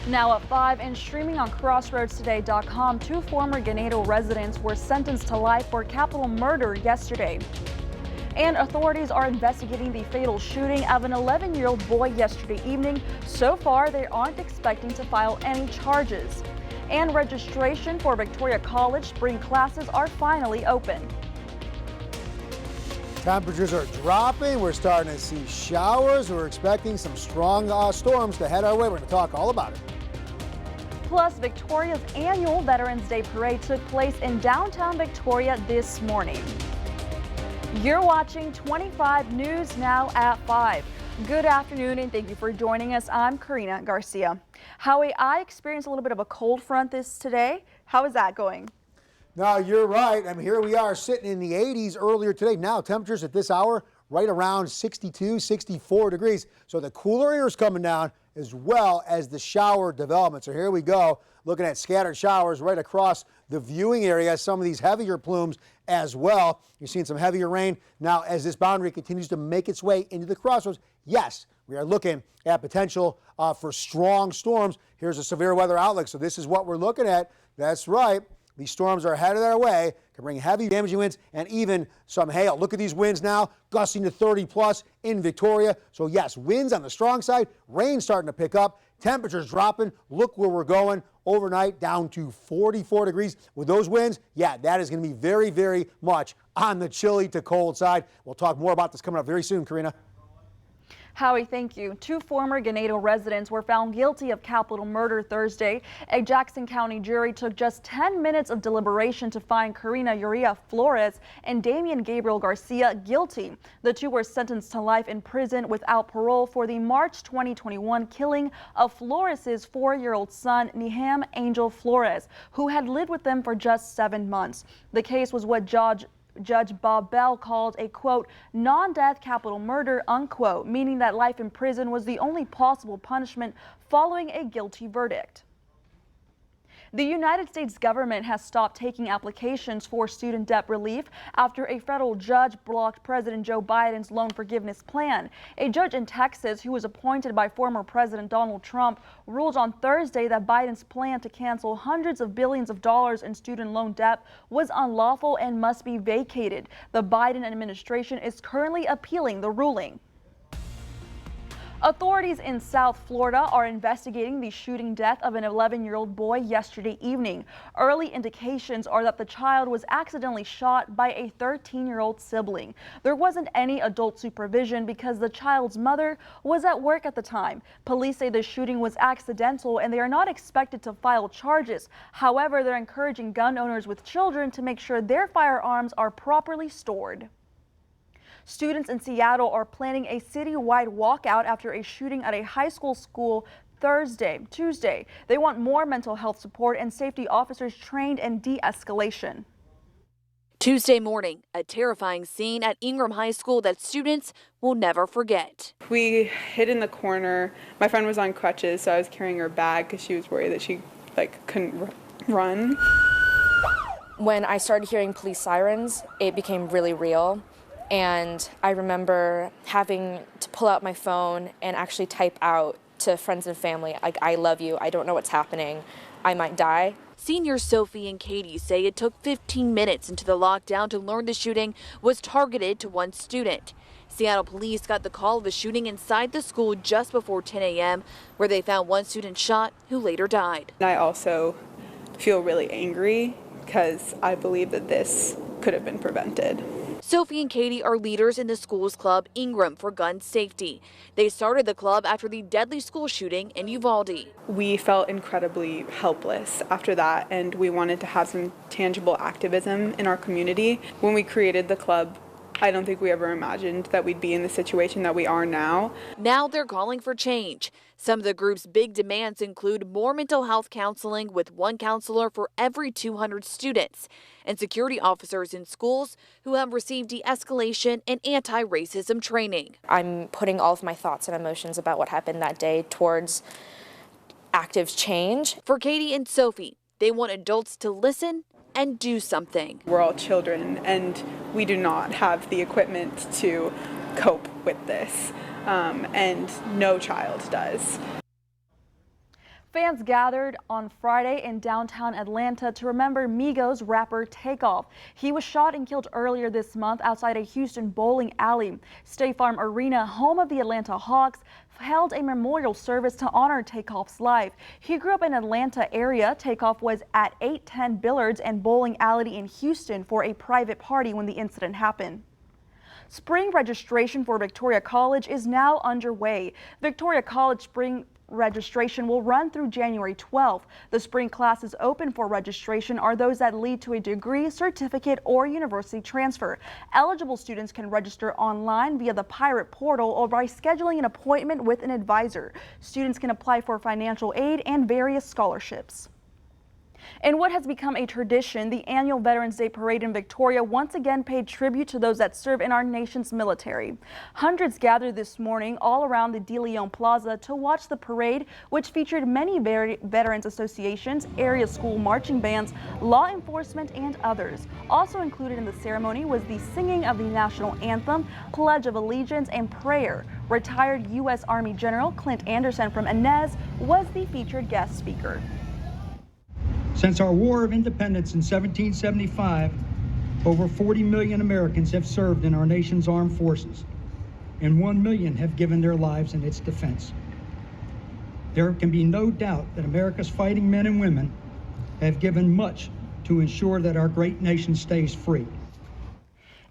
Now at 5 and streaming on crossroadstoday.com, 2 former Ganado residents were sentenced to life for capital murder yesterday. And authorities are investigating the fatal shooting of an 11-year-old boy yesterday evening. So far, they aren't expecting to file any charges. And registration for Victoria College spring classes are finally open. Temperatures are dropping. We're starting to see showers. We're expecting some strong storms to head our way. We're going to talk all about it. Plus, Victoria's annual Veterans Day Parade took place in downtown Victoria this morning. You're watching 25 News Now at 5. Good afternoon and thank you for joining us. I'm Karina Garcia. Howie, I experienced a little bit of a cold front today. How is that going? No, you're right. I mean, here we are sitting in the 80s earlier today. Now temperatures at this hour right around 62, 64 degrees. So the cooler air is coming down as well as the shower development. So here we go, looking at scattered showers right across the viewing area. Some of these heavier plumes as well. You're seeing some heavier rain. Now, as this boundary continues to make its way into the crossroads, yes, we are looking at potential for strong storms. Here's a severe weather outlook. So this is what we're looking at. That's right. These storms are headed our way, can bring heavy damaging winds and even some hail. Look at these winds now, gusting to 30 plus in Victoria. So yes, winds on the strong side, rain starting to pick up, temperatures dropping. Look where we're going overnight, down to 44 degrees. With those winds, yeah, that is going to be very, very much on the chilly to cold side. We'll talk more about this coming up very soon, Karina. Howie, thank you. 2 former Ganado residents were found guilty of capital murder Thursday. A Jackson County jury took just 10 minutes of deliberation to find Karina Uria Flores and Damian Gabriel Garcia guilty. The 2 were sentenced to life in prison without parole for the March 2021 killing of Flores's 4-year-old son, Niham Angel Flores, who had lived with them for just 7 months. The case was what Judge Bob Bell called a, quote, non-death capital murder, unquote, meaning that life in prison was the only possible punishment following a guilty verdict. The United States government has stopped taking applications for student debt relief after a federal judge blocked President Joe Biden's loan forgiveness plan. A judge in Texas, who was appointed by former President Donald Trump, ruled on Thursday that Biden's plan to cancel hundreds of billions of dollars in student loan debt was unlawful and must be vacated. The Biden administration is currently appealing the ruling. Authorities in South Florida are investigating the shooting death of an 11-year-old boy yesterday evening. Early indications are that the child was accidentally shot by a 13-year-old sibling. There wasn't any adult supervision because the child's mother was at work at the time. Police say the shooting was accidental and they are not expected to file charges. However, they're encouraging gun owners with children to make sure their firearms are properly stored. Students in Seattle are planning a citywide walkout after a shooting at a high school Tuesday. They want more mental health support and safety officers trained in de-escalation. Tuesday morning, a terrifying scene at Ingram High School that students will never forget. We hid in the corner. My friend was on crutches, so I was carrying her bag because she was worried that she couldn't run. When I started hearing police sirens, it became really real. And I remember having to pull out my phone and actually type out to friends and family, like, I love you, I don't know what's happening, I might die. Seniors Sophie and Katie say it took 15 minutes into the lockdown to learn the shooting was targeted to one student. Seattle police got the call of a shooting inside the school just before 10 a.m., where they found one student shot who later died. I also feel really angry because I believe that this could have been prevented. Sophie and Katie are leaders in the school's club, Ingram for Gun Safety. They started the club after the deadly school shooting in Uvalde. We felt incredibly helpless after that, and we wanted to have some tangible activism in our community. When we created the club, I don't think we ever imagined that we'd be in the situation that we are now. Now they're calling for change. Some of the group's big demands include more mental health counseling with one counselor for every 200 students, and security officers in schools who have received de-escalation and anti-racism training. I'm putting all of my thoughts and emotions about what happened that day towards active change. For Katie and Sophie, they want adults to listen and do something. We're all children, and we do not have the equipment to cope with this, and no child does. Fans gathered on Friday in downtown Atlanta to remember Migos rapper Takeoff. He was shot and killed earlier this month outside a Houston bowling alley. State Farm Arena, home of the Atlanta Hawks, held a memorial service to honor Takeoff's life. He grew up in Atlanta area. Takeoff was at 810 Billards and Bowling Alley in Houston for a private party when the incident happened. Spring registration for Victoria College is now underway. Victoria College spring registration will run through January 12th. The spring classes open for registration are those that lead to a degree, certificate, or university transfer. Eligible students can register online via the Pirate portal or by scheduling an appointment with an advisor. Students can apply for financial aid and various scholarships. In what has become a tradition, the annual Veterans Day Parade in Victoria once again paid tribute to those that serve in our nation's military. Hundreds gathered this morning all around the De Leon Plaza to watch the parade, which featured many veterans associations, area school marching bands, law enforcement, and others. Also included in the ceremony was the singing of the national anthem, Pledge of Allegiance, and prayer. Retired U.S. Army General Clint Anderson from Inez was the featured guest speaker. Since our War of Independence in 1775, over 40 million Americans have served in our nation's armed forces, and 1 million have given their lives in its defense. There can be no doubt that America's fighting men and women have given much to ensure that our great nation stays free.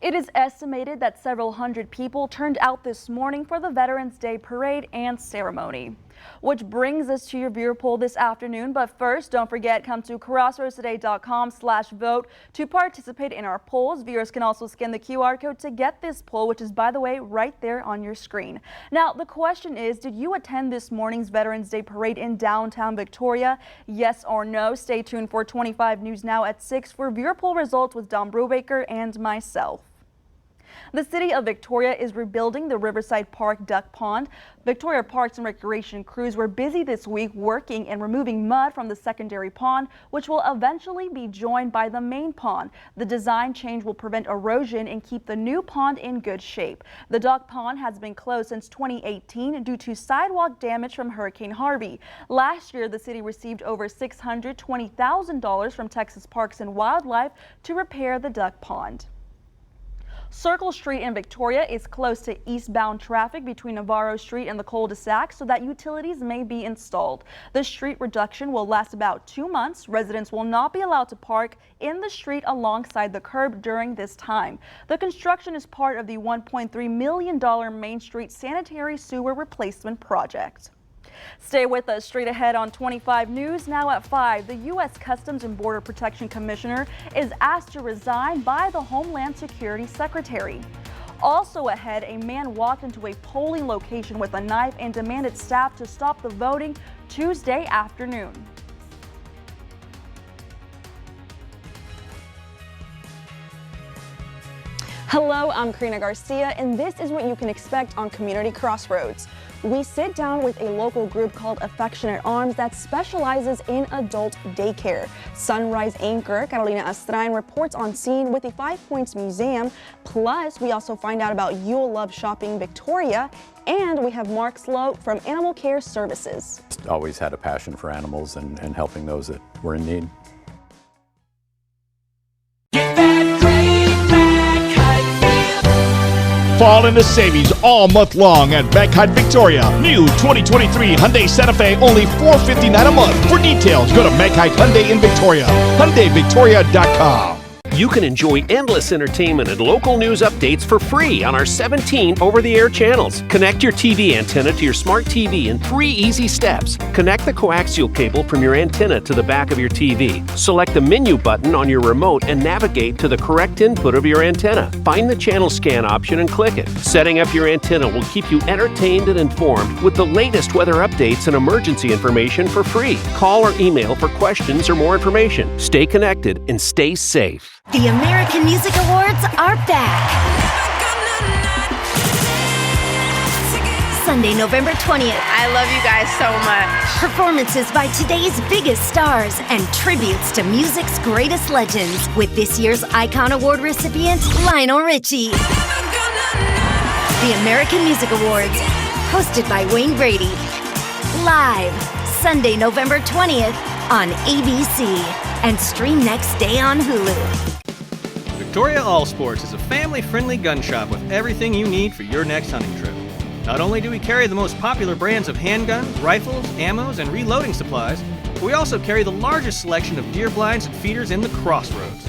It is estimated that several hundred people turned out this morning for the Veterans Day Parade and ceremony. Which brings us to your viewer poll this afternoon. But first, don't forget, come to crossroadstoday.com/vote to participate in our polls. Viewers can also scan the QR code to get this poll, which is, by the way, right there on your screen. Now, the question is, did you attend this morning's Veterans Day Parade in downtown Victoria? Yes or no? Stay tuned for 25 News Now at 6 for viewer poll results with Don Brubaker and myself. The city of Victoria is rebuilding the Riverside Park Duck Pond. Victoria Parks and Recreation crews were busy this week working and removing mud from the secondary pond, which will eventually be joined by the main pond. The design change will prevent erosion and keep the new pond in good shape. The duck pond has been closed since 2018 due to sidewalk damage from Hurricane Harvey. Last year, the city received over $620,000 from Texas Parks and Wildlife to repair the duck pond. Circle Street in Victoria is closed to eastbound traffic between Navarro Street and the cul-de-sac so that utilities may be installed. The street reduction will last about 2 months. Residents will not be allowed to park in the street alongside the curb during this time. The construction is part of the $1.3 million Main Street Sanitary Sewer Replacement Project. Stay with us. Straight ahead on 25 News Now at 5, the U.S. Customs and Border Protection Commissioner is asked to resign by the Homeland Security Secretary. Also ahead, a man walked into a polling location with a knife and demanded staff to stop the voting Tuesday afternoon. Hello, I'm Karina Garcia, and this is what you can expect on Community Crossroads. We sit down with a local group called Affectionate Arms that specializes in adult daycare. Sunrise anchor Carolina Astrain reports on scene with the 5 Points Museum. Plus, we also find out about You'll Love Shopping Victoria, and we have Mark Sloat from Animal Care Services. Always had a passion for animals and helping those that were in need. Fall into savings all month long at Backyard Victoria. New 2023 Hyundai Santa Fe, only $459 a month. For details, go to Backyard Hyundai in Victoria. HyundaiVictoria.com. You can enjoy endless entertainment and local news updates for free on our 17 over-the-air channels. Connect your TV antenna to your smart TV in 3 easy steps. Connect the coaxial cable from your antenna to the back of your TV. Select the menu button on your remote and navigate to the correct input of your antenna. Find the channel scan option and click it. Setting up your antenna will keep you entertained and informed with the latest weather updates and emergency information for free. Call or email for questions or more information. Stay connected and stay safe. The American Music Awards are back. Sunday, November 20th. I love you guys so much. Performances by today's biggest stars and tributes to music's greatest legends with this year's Icon Award recipient, Lionel Richie. The American Music Awards, hosted by Wayne Brady. Live, Sunday, November 20th on ABC and stream next day on Hulu. Victoria All Sports is a family-friendly gun shop with everything you need for your next hunting trip. Not only do we carry the most popular brands of handguns, rifles, ammos, and reloading supplies, but we also carry the largest selection of deer blinds and feeders in the Crossroads.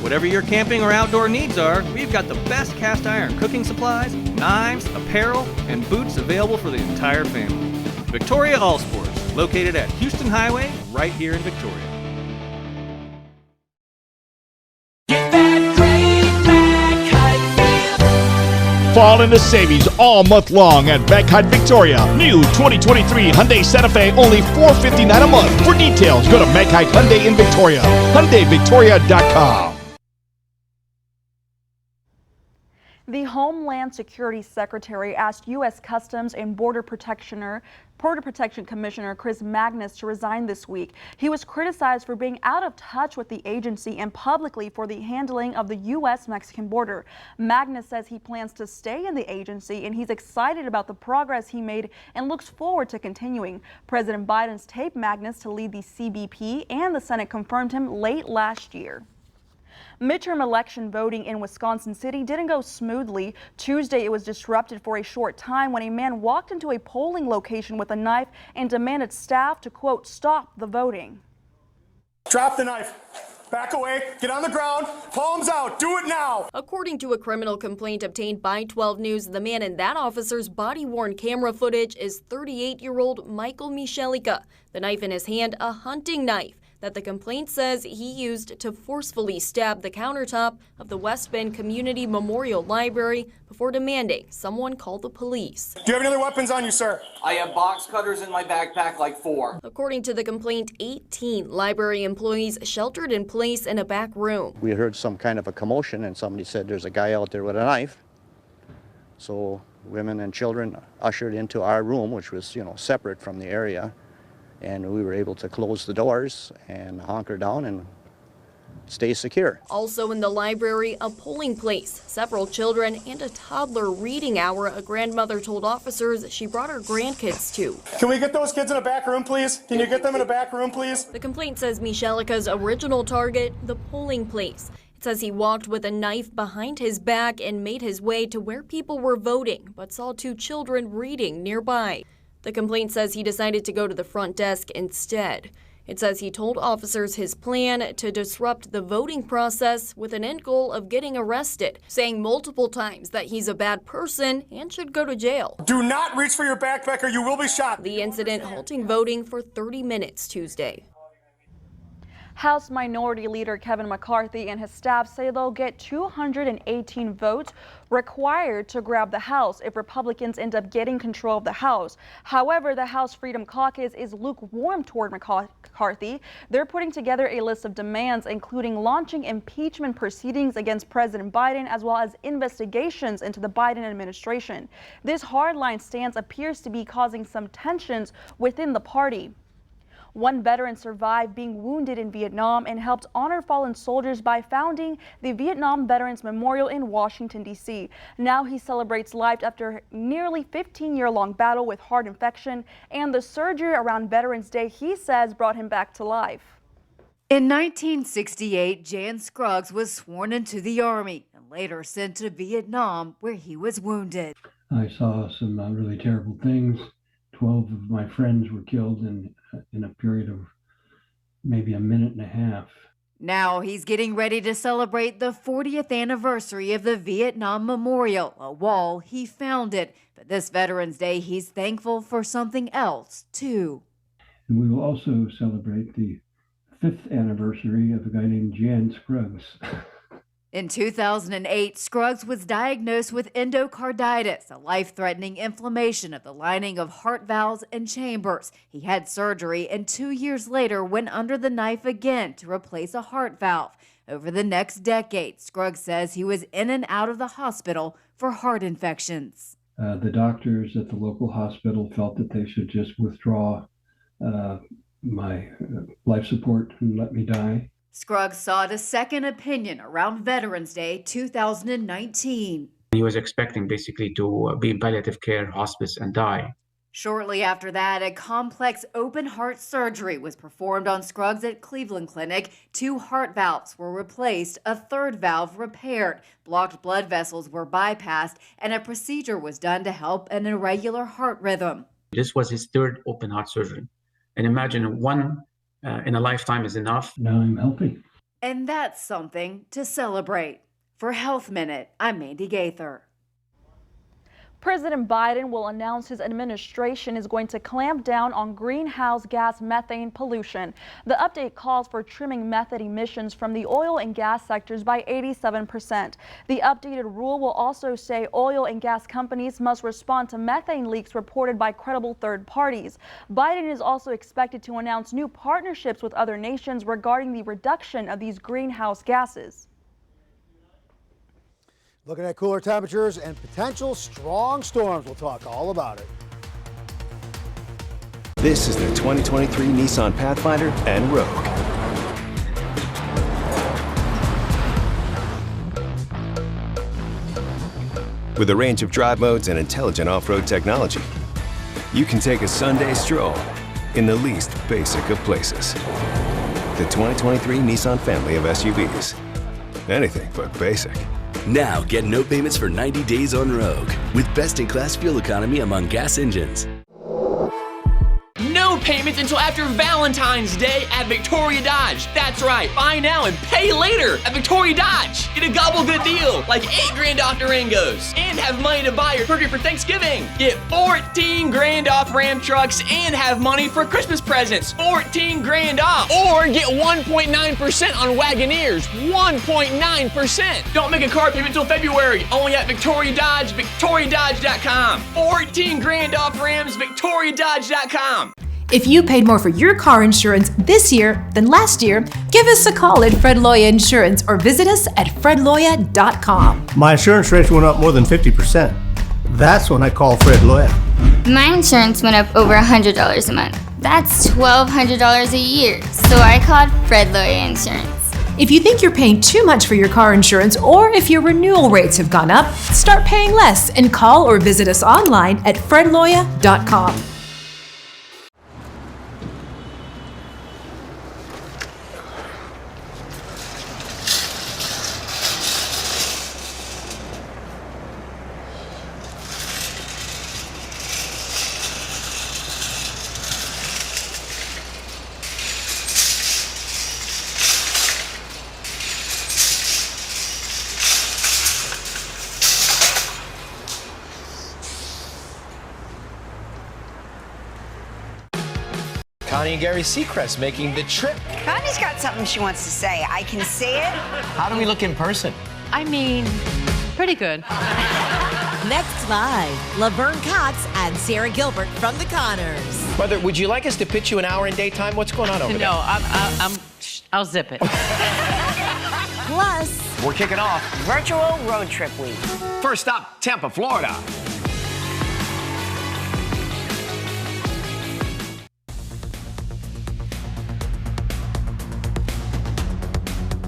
Whatever your camping or outdoor needs are, we've got the best cast iron cooking supplies, knives, apparel, and boots available for the entire family. Victoria All Sports, located at Houston Highway, right here in Victoria. Fall into savings all month long at Backyard Victoria. New 2023 Hyundai Santa Fe, only $459 a month. For details, go to Backyard Hyundai in Victoria. HyundaiVictoria.com. The Homeland Security Secretary asked U.S. Customs and Border Protection Commissioner Chris Magnus to resign this week. He was criticized for being out of touch with the agency and publicly for the handling of the U.S.-Mexican border. Magnus says he plans to stay in the agency and he's excited about the progress he made and looks forward to continuing. President Biden's taped Magnus to lead the CBP, and the Senate confirmed him late last year. Midterm election voting in Wisconsin City didn't go smoothly. Tuesday, it was disrupted for a short time when a man walked into a polling location with a knife and demanded staff to, quote, stop the voting. Drop the knife. Back away. Get on the ground. Palms out. Do it now. According to a criminal complaint obtained by 12 News, the man in that officer's body-worn camera footage is 38-year-old Michael Michelica. The knife in his hand, a hunting knife that the complaint says he used to forcefully stab the countertop of the West Bend Community Memorial Library before demanding someone call the police. Do you have any other weapons on you, sir? I have box cutters in my backpack, like 4. According to the complaint, 18 library employees sheltered in place in a back room. We heard some kind of a commotion and somebody said there's a guy out there with a knife. So women and children ushered into our room, which was, separate from the area. And we were able to close the doors and hunker down and stay secure. Also in the library, a polling place, several children, and a toddler reading hour a grandmother told officers she brought her grandkids to. Can we get those kids in a back room, please? Can you get them in a back room, please? The complaint says Michelica's original target, the polling place. It says he walked with a knife behind his back and made his way to where people were voting, but saw 2 children reading nearby. The complaint says he decided to go to the front desk instead. It says he told officers his plan to disrupt the voting process with an end goal of getting arrested, saying multiple times that he's a bad person and should go to jail. Do not reach for your backpack or you will be shot. The incident halting voting for 30 minutes Tuesday. House Minority Leader Kevin McCarthy and his staff say they'll get 218 votes required to grab the House if Republicans end up getting control of the House. However, the House Freedom Caucus is lukewarm toward McCarthy. They're putting together a list of demands, including launching impeachment proceedings against President Biden, as well as investigations into the Biden administration. This hardline stance appears to be causing some tensions within the party. One veteran survived being wounded in Vietnam and helped honor fallen soldiers by founding the Vietnam Veterans Memorial in Washington, D.C. Now he celebrates life after nearly 15-year-long battle with heart infection, and the surgery around Veterans Day, he says, brought him back to life. In 1968, Jan Scruggs was sworn into the Army and later sent to Vietnam, where he was wounded. I saw some really terrible things. 12 of my friends were killed in a period of maybe a minute and a half. Now he's getting ready to celebrate the 40th anniversary of the Vietnam Memorial, a wall he founded. But this Veterans Day, he's thankful for something else, too. And we will also celebrate the 5th anniversary of a guy named Jan Scruggs. In 2008, Scruggs was diagnosed with endocarditis, a life-threatening inflammation of the lining of heart valves and chambers. He had surgery and 2 years later went under the knife again to replace a heart valve. Over the next decade, Scruggs says he was in and out of the hospital for heart infections. The doctors at the local hospital felt that they should just withdraw my life support and let me die. Scruggs sought a second opinion around Veterans Day 2019. He was expecting basically to be in palliative care, hospice, and die. Shortly after that, a complex open heart surgery was performed on Scruggs at Cleveland Clinic. 2 heart valves were replaced, a 3rd valve repaired, blocked blood vessels were bypassed, and a procedure was done to help an irregular heart rhythm. This was his 3rd open heart surgery. And imagine one in a lifetime is enough. Now I'm healthy. And that's something to celebrate. For Health Minute, I'm Mandy Gaither. President Biden will announce his administration is going to clamp down on greenhouse gas methane pollution. The update calls for trimming methane emissions from the oil and gas sectors by 87%. The updated rule will also say oil and gas companies must respond to methane leaks reported by credible third parties. Biden is also expected to announce new partnerships with other nations regarding the reduction of these greenhouse gases. Looking at cooler temperatures and potential strong storms. We'll talk all about it. This is the 2023 Nissan Pathfinder and Rogue. With a range of drive modes and intelligent off-road technology, you can take a Sunday stroll in the least basic of places. The 2023 Nissan family of SUVs. Anything but basic. Now get no payments for 90 days on Rogue with best-in-class fuel economy among gas engines. No payments until after Valentine's Day at Victoria Dodge. That's right, buy now and pay later at Victoria Dodge. Get a gobble good deal like $8,000 off Durangos and have money to buy your turkey for Thanksgiving. Get $14,000 off Ram trucks and have money for Christmas presents. $14,000 off. Or get 1.9% on Wagoneers. 1.9%. Don't make a car payment until February. Only at Victoria Dodge, VictoriaDodge.com. $14,000 off Rams, VictoriaDodge.com. If you paid more for your car insurance this year than last year, give us a call at Fred Loya Insurance or visit us at fredloya.com. My insurance rates went up more than 50%. That's when I call Fred Loya. My insurance went up over $100 a month. That's $1,200 a year. So I called Fred Loya Insurance. If you think you're paying too much for your car insurance or if your renewal rates have gone up, start paying less and call or visit us online at fredloya.com. Connie and Gary Seacrest making the trip. Connie's got something she wants to say. I can say it. How do we look in person? I mean, pretty good. Next live, Laverne Cox and Sarah Gilbert from the Connors. Mother, would you like us to pitch you an hour in daytime? What's going on over there? No, I'll zip it. Plus, we're kicking off Virtual Road Trip Week. First stop, Tampa, Florida.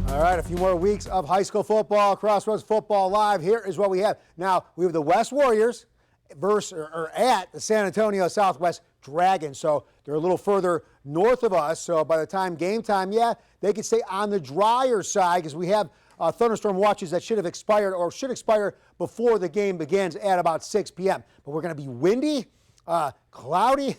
All right, a few more weeks of high school football, Crossroads Football Live. Here is what we have. Now, we have the West Warriors at the San Antonio Southwest Dragons. So they're a little further north of us. So by the time game time, yeah, they can stay on the drier side because we have thunderstorm watches that should have expired or should expire before the game begins at about 6 p.m. But we're going to be windy, cloudy,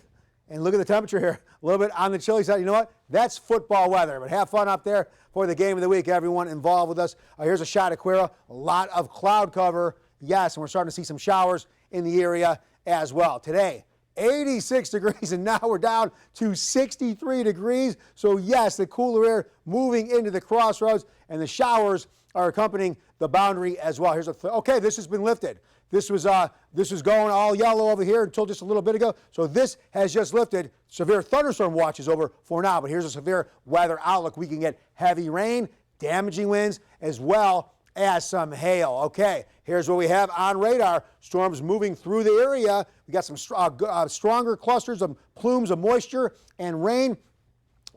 and look at the temperature here. A little bit on the chilly side. You know what? That's football weather. But have fun up there for the game of the week, everyone involved with us. Here's a shot at Quira. A lot of cloud cover, yes, and we're starting to see some showers in the area as well. Today, 86 degrees, and now we're down to 63 degrees. So, yes, the cooler air moving into the Crossroads, and the showers are accompanying the boundary as well. Here's okay, this has been lifted. This was going all yellow over here until just a little bit ago. So this has just lifted. Severe thunderstorm watch is over for now, but here's a severe weather outlook. We can get heavy rain, damaging winds, as well as some hail. Okay, here's what we have on radar. Storms moving through the area. We got some stronger clusters of plumes of moisture and rain.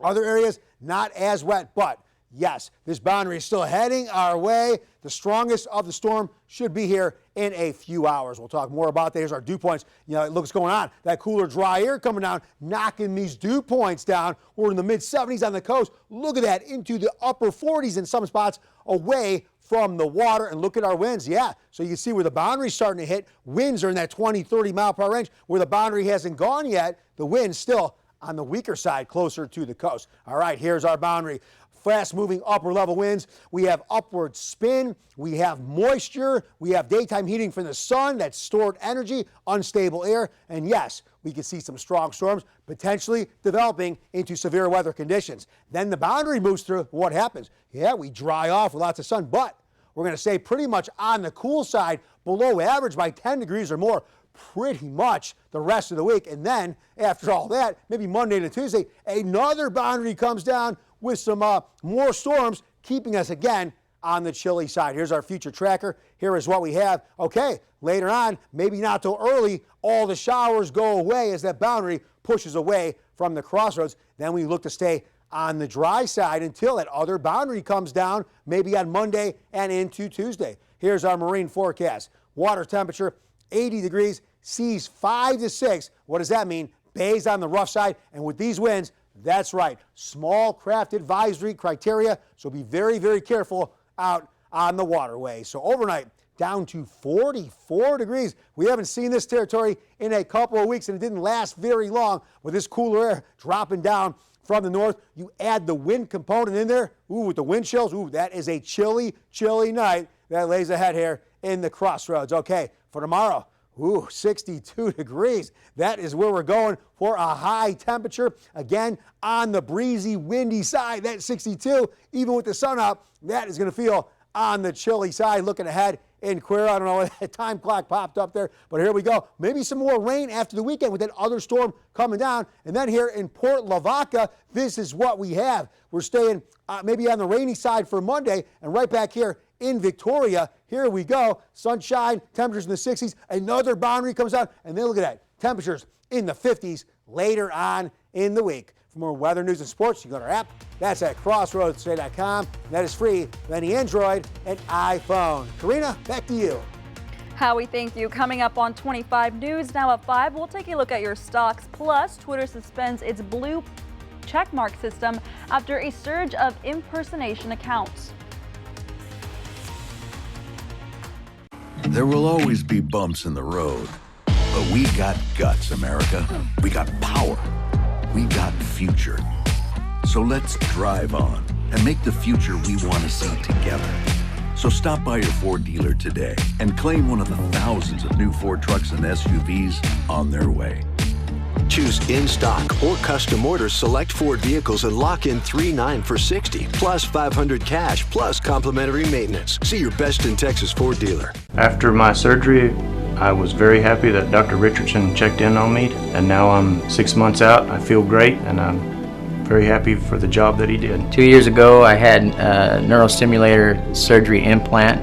Other areas not as wet, but yes, this boundary is still heading our way. The strongest of the storm should be here in a few hours. We'll talk more about that. Here's our dew points. You know, look what's going on. That cooler, dry air coming down, knocking these dew points down. We're in the mid-70s on the coast. Look at that, into the upper 40s in some spots, away from the water. And look at our winds. Yeah, so you can see where the boundary's starting to hit. Winds are in that 20, 30 mile per hour range. Where the boundary hasn't gone yet, the wind's still on the weaker side, closer to the coast. All right, here's our boundary. Fast-moving upper-level winds. We have upward spin. We have moisture. We have daytime heating from the sun. That's stored energy, unstable air. And yes, we can see some strong storms potentially developing into severe weather conditions. Then the boundary moves through. What happens? Yeah, we dry off with lots of sun, but we're going to stay pretty much on the cool side, below average by 10 degrees or more, pretty much the rest of the week. And then after all that, maybe Monday to Tuesday, another boundary comes down with some more storms, keeping us again on the chilly side. Here's our future tracker. Here is what we have. Okay, later on, maybe not till early, all the showers go away as that boundary pushes away from the crossroads. Then we look to stay on the dry side until that other boundary comes down, maybe on Monday and into Tuesday. Here's our marine forecast. Water temperature, 80 degrees, seas 5 to 6. What does that mean? Bays on the rough side, and with these winds, that's right, small craft advisory criteria, so be very, very careful out on the waterway. So overnight, down to 44 degrees. We haven't seen this territory in a couple of weeks, and it didn't last very long with this cooler air dropping down from the north. You add the wind component in there, ooh, with the wind chills, ooh, that is a chilly, chilly night that lays ahead here in the crossroads. Okay, for tomorrow, ooh, 62 degrees. That is where we're going for a high temperature. Again, on the breezy, windy side, that 62, even with the sun up, that is going to feel on the chilly side. Looking ahead in Queer, I don't know why that time clock popped up there, but here we go. Maybe some more rain after the weekend with that other storm coming down. And then here in Port Lavaca, this is what we have. We're staying maybe on the rainy side for Monday, and right back here in Victoria, here we go. Sunshine, temperatures in the 60s. Another boundary comes out, and then look at that. Temperatures in the 50s later on in the week. For more weather, news, and sports, you go to our app. That's at crossroadstoday.com. That is free with any Android and iPhone. Karina, back to you. Howie, thank you. Coming up on 25 News, now at 5, we'll take a look at your stocks. Plus, Twitter suspends its blue checkmark system after a surge of impersonation accounts. There will always be bumps in the road, but we got guts, America. We got power. We got future. So let's drive on and make the future we want to see together. So stop by your Ford dealer today and claim one of the thousands of new Ford trucks and SUVs on their way. Choose in-stock or custom order select Ford vehicles and lock in $3,900 for $60, plus $500 cash, plus complimentary maintenance. See your best in Texas Ford dealer. After my surgery, I was very happy that Dr. Richardson checked in on me, and now I'm 6 months out. I feel great, and I'm very happy for the job that he did. 2 years ago, I had a neurostimulator surgery implant.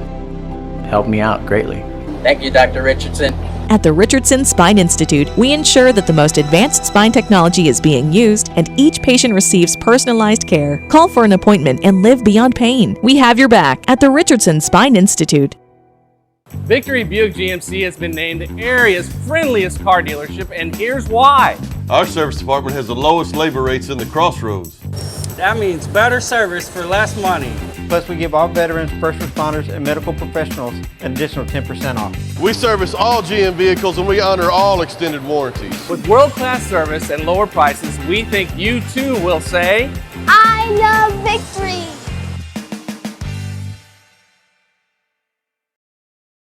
Helped me out greatly. Thank you, Dr. Richardson. At the Richardson Spine Institute, we ensure that the most advanced spine technology is being used and each patient receives personalized care. Call for an appointment and live beyond pain. We have your back at the Richardson Spine Institute. Victory Buick GMC has been named the area's friendliest car dealership, and here's why. Our service department has the lowest labor rates in the Crossroads. That means better service for less money. Plus, we give all veterans, first responders, and medical professionals an additional 10% off. We service all GM vehicles and we honor all extended warranties. With world-class service and lower prices, we think you too will say, I love Victory!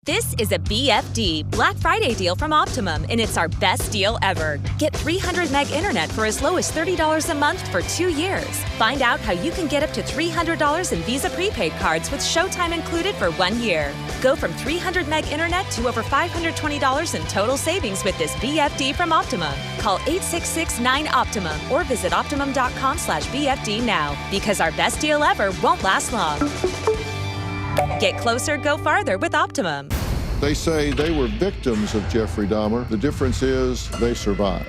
This is a BFD Black Friday deal from Optimum, and it's our best deal ever. Get 300 meg internet for as low as $30 a month for 2 years. Find out how you can get up to $300 in Visa prepaid cards with Showtime included for 1 year. Go from 300 meg internet to over $520 in total savings with this BFD from Optimum. Call 866-9-OPTIMUM or visit optimum.com/BFD now, because our best deal ever won't last long. Get closer, go farther with Optimum. They say they were victims of Jeffrey Dahmer. The difference is they survived.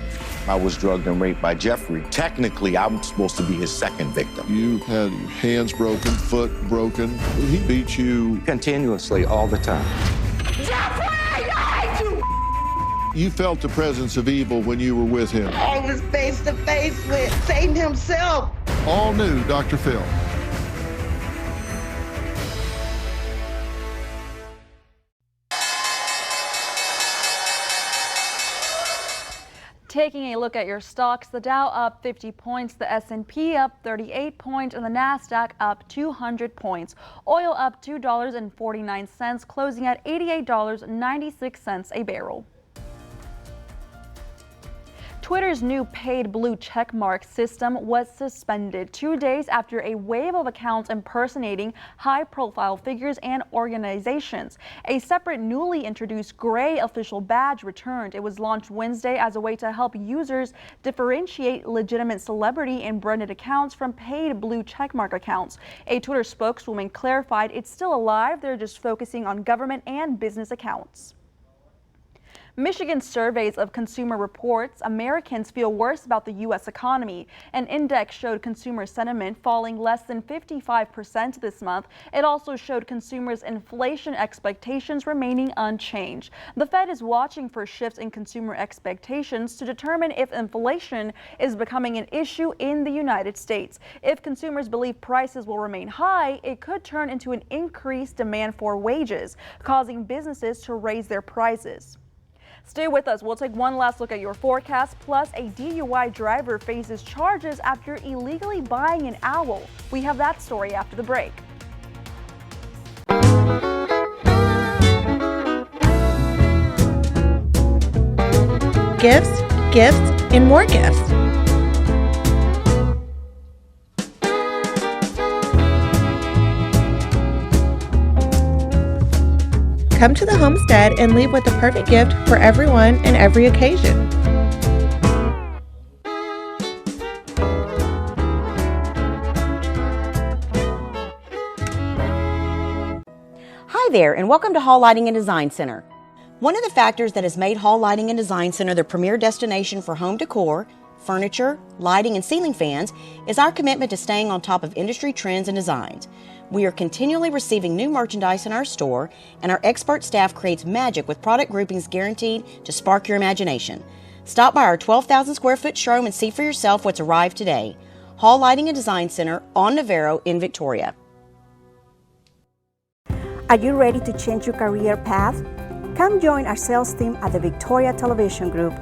I was drugged and raped by Jeffrey. Technically, I'm supposed to be his second victim. You had your hands broken, foot broken. He beat you Continuously, all the time. Jeffrey, I hate you! You felt the presence of evil when you were with him. I was face to face with Satan himself. All new Dr. Phil. Taking a look at your stocks, the Dow up 50 points, the S&P up 38 points, and the NASDAQ up 200 points. Oil up $2.49, closing at $88.96 a barrel. Twitter's new paid blue checkmark system was suspended 2 days after a wave of accounts impersonating high-profile figures and organizations. A separate newly introduced gray official badge returned. It was launched Wednesday as a way to help users differentiate legitimate celebrity and branded accounts from paid blue checkmark accounts. A Twitter spokeswoman clarified it's still alive. They're just focusing on government and business accounts. Michigan surveys of consumer reports Americans feel worse about the U.S. economy. An index showed consumer sentiment falling less than 55% this month. It also showed consumers' inflation expectations remaining unchanged. The Fed is watching for shifts in consumer expectations to determine if inflation is becoming an issue in the United States. If consumers believe prices will remain high, it could turn into an increased demand for wages, causing businesses to raise their prices. Stay with us. We'll take one last look at your forecast. Plus, a DUI driver faces charges after illegally buying an owl. We have that story after the break. Gifts, gifts, and more gifts. Come to the homestead and leave with the perfect gift for everyone and every occasion. Hi there, and welcome to Hall Lighting and Design Center. One of the factors that has made Hall Lighting and Design Center the premier destination for home decor, furniture, lighting, and ceiling fans is our commitment to staying on top of industry trends and designs. We are continually receiving new merchandise in our store, and our expert staff creates magic with product groupings guaranteed to spark your imagination. Stop by our 12,000 square foot showroom and see for yourself what's arrived today. Hall Lighting and Design Center on Navarro in Victoria. Are you ready to change your career path? Come join our sales team at the Victoria Television Group.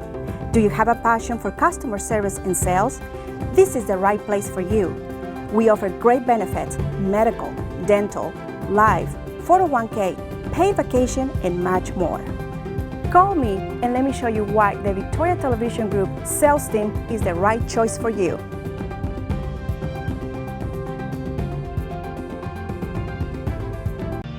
Do you have a passion for customer service and sales? This is the right place for you. We offer great benefits, medical, dental, life, 401k, paid vacation, and much more. Call me and let me show you why the Victoria Television Group sales team is the right choice for you.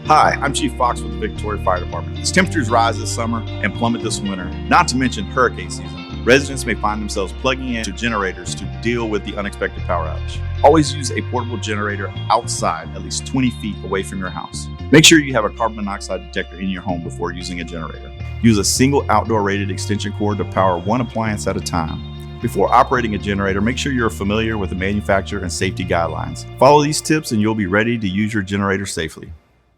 Hi, I'm Chief Fox with the Victoria Fire Department. As temperatures rise this summer and plummet this winter, not to mention hurricane season, residents may find themselves plugging into generators to deal with the unexpected power outage. Always use a portable generator outside, at least 20 feet away from your house. Make sure you have a carbon monoxide detector in your home before using a generator. Use a single outdoor rated extension cord to power one appliance at a time. Before operating a generator, make sure you're familiar with the manufacturer and safety guidelines. Follow these tips and you'll be ready to use your generator safely.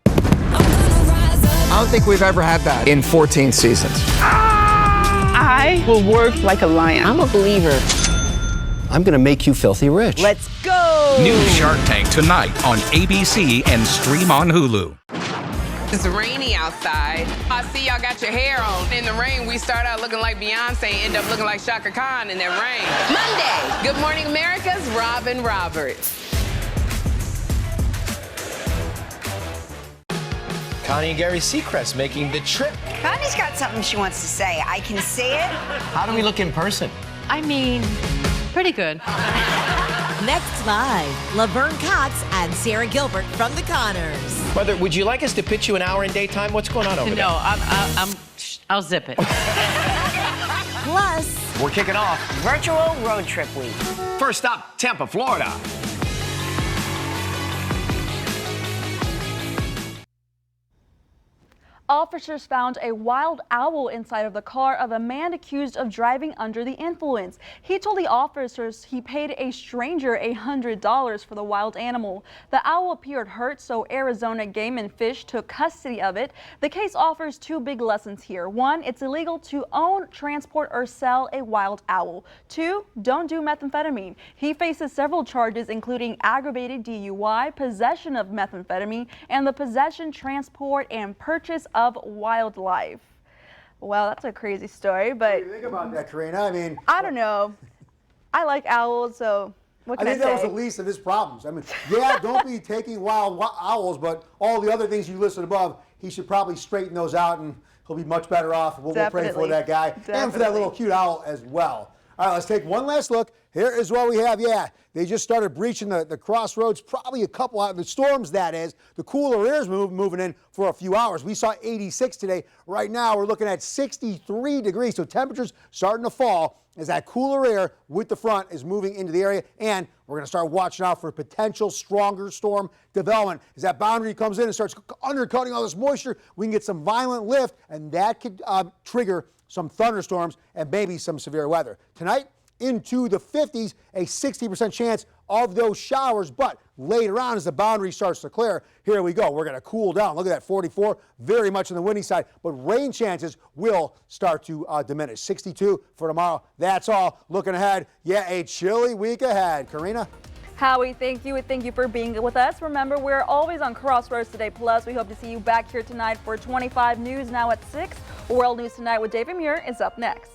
I don't think we've ever had that in 14 seasons. I will work like a lion. I'm a believer. I'm going to make you filthy rich. Let's go! New Shark Tank tonight on ABC and stream on Hulu. It's rainy outside. I see y'all got your hair on. In the rain, we start out looking like Beyonce, end up looking like Shaka Khan in that rain. Monday, Good Morning America's Robin Roberts. Connie and Gary Seacrest making the trip. Connie's got something she wants to say. I can see it. How do we look in person? I mean, pretty good. Next live, Laverne Cox and Sarah Gilbert from the Connors. Mother, would you like us to pitch you an hour in daytime? What's going on over there? No, I'll zip it. Plus, we're kicking off Virtual Road Trip Week. First stop, Tampa, Florida. Officers found a wild owl inside of the car of a man accused of driving under the influence. He told the officers he paid a stranger $100 for the wild animal. The owl appeared hurt, so Arizona Game and Fish took custody of it. The case offers two big lessons here. One, it's illegal to own, transport, or sell a wild owl. Two, don't do methamphetamine. He faces several charges, including aggravated DUI, possession of methamphetamine, and the possession, transport, and purchase of wildlife. Well, that's a crazy story, but What do you think about that, Karina? I mean, I don't know. I like owls, so what can I think that was say? the least of his problems. I mean, yeah, don't be taking wild owls, but all the other things you listed above, he should probably straighten those out, and he'll be much better off. We'll pray for that guy and for that little cute owl as well. All right, let's take one last look. Here is what we have. Yeah, they just started breaching the crossroads, probably a couple out, the storms that is. The cooler air is moving in for a few hours. We saw 86 today. Right now, we're looking at 63 degrees, so temperatures starting to fall as that cooler air with the front is moving into the area, and we're going to start watching out for potential stronger storm development. As that boundary comes in and starts undercutting all this moisture, we can get some violent lift, and that could trigger some thunderstorms and maybe some severe weather. Tonight, into the 50s, a 60% chance of those showers, but later on as the boundary starts to clear, here we go. We're going to cool down. Look at that, 44, very much on the windy side, but rain chances will start to diminish. 62 for tomorrow. That's all. Looking ahead, yeah, a chilly week ahead. Karina? Howie, thank you. Thank you for being with us. Remember, we're always on Crossroads Today Plus. We hope to see you back here tonight for 25 News now at 6. World News Tonight with David Muir is up next.